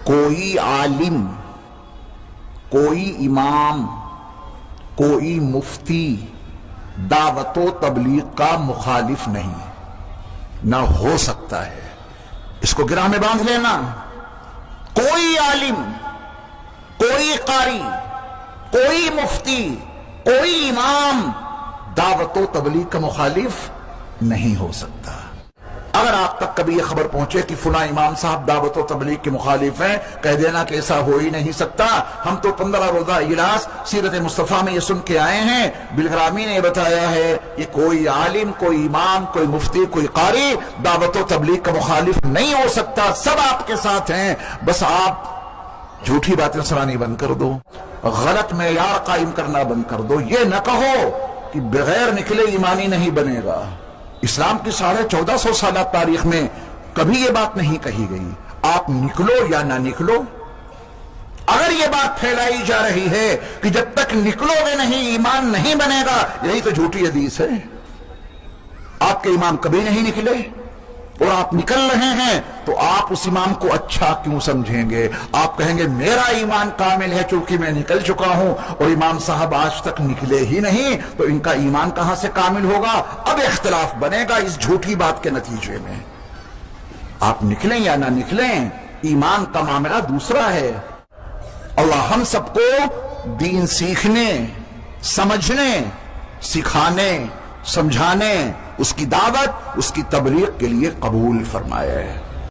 کوئی عالم، کوئی امام، کوئی مفتی دعوت و تبلیغ کا مخالف نہیں، نہ ہو سکتا ہے۔ اس کو گرہ میں باندھ لینا۔ کوئی عالم، کوئی قاری، کوئی مفتی، کوئی امام دعوت و تبلیغ کا مخالف نہیں ہو سکتا۔ اگر آپ تک کبھی یہ خبر پہنچے کہ فلاں امام صاحب دعوت و تبلیغ کے مخالف ہیں، کہہ دینا کہ ایسا ہو ہی نہیں سکتا، ہم تو 15 روزہ اجلاس سیرت مصطفیٰ میں یہ سن کے آئے ہیں، بالغرامی نے بتایا ہے یہ کوئی عالم، کوئی امام، کوئی مفتی، کوئی قاری دعوت و تبلیغ کا مخالف نہیں ہو سکتا، سب آپ کے ساتھ ہیں، بس آپ جھوٹی باتیں سنانی بند کر دو، غلط معیار قائم کرنا بند کر دو۔ یہ نہ کہو کہ بغیر نکلے ایمانی نہیں بنے گا۔ اسلام کی 1450 سالہ تاریخ میں کبھی یہ بات نہیں کہی گئی، آپ نکلو یا نہ نکلو۔ اگر یہ بات پھیلائی جا رہی ہے کہ جب تک نکلو گے نہیں ایمان نہیں بنے گا، یہی تو جھوٹی حدیث ہے۔ آپ کے امام کبھی نہیں نکلے اور آپ نکل رہے ہیں تو آپ اس امام کو اچھا کیوں سمجھیں گے؟ آپ کہیں گے میرا ایمان کامل ہے چونکہ میں نکل چکا ہوں، اور امام صاحب آج تک نکلے ہی نہیں، تو ان کا ایمان کہاں سے کامل ہوگا؟ اب اختلاف بنے گا اس جھوٹی بات کے نتیجے میں۔ آپ نکلیں یا نہ نکلیں، ایمان کا معاملہ دوسرا ہے۔ اللہ ہم سب کو دین سیکھنے، سمجھنے، سکھانے، سمجھانے، اس کی دعوت، اس کی تبلیغ کے لیے قبول فرمائے۔